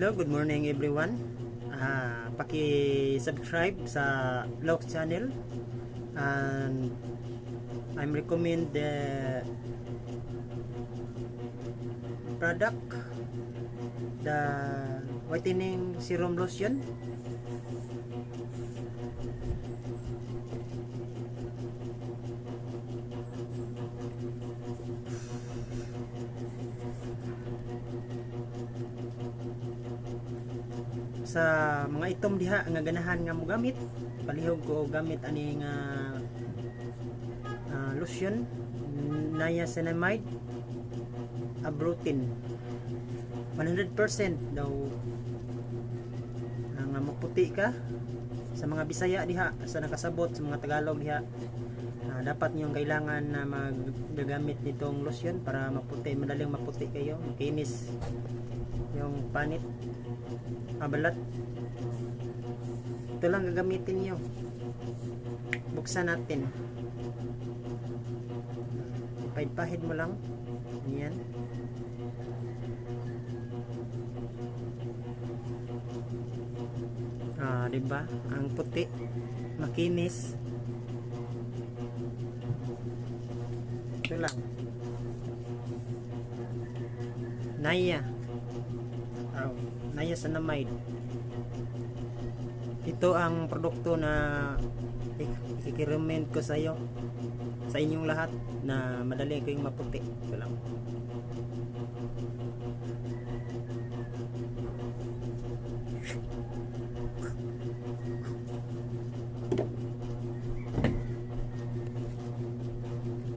Hello, good morning everyone. Paki-subscribe sa vlog channel and I'm recommend the product, the whitening serum lotion. Sa mga itom diha nga ganahan nga mo gamit, palihog ko gamit ani nga lotion niacinamide abrotin 100% daw nga maputi ka. Sa mga Bisaya diha, sa nakasabot sa mga Tagalog diha, dapat niyong kailangan na magagamit nitong lotion para maputi, madaling maputi kayo, makinis yung panit, balat. Ito lang gagamitin niyo. Buksan natin, pahid-pahid mo lang yan. Diba? Ang puti, makinis. Ito lang. Niacinamide. Ito ang produkto na i-recommend ko sa iyo, sa inyong lahat, na madali kayong maputi. Ito lang.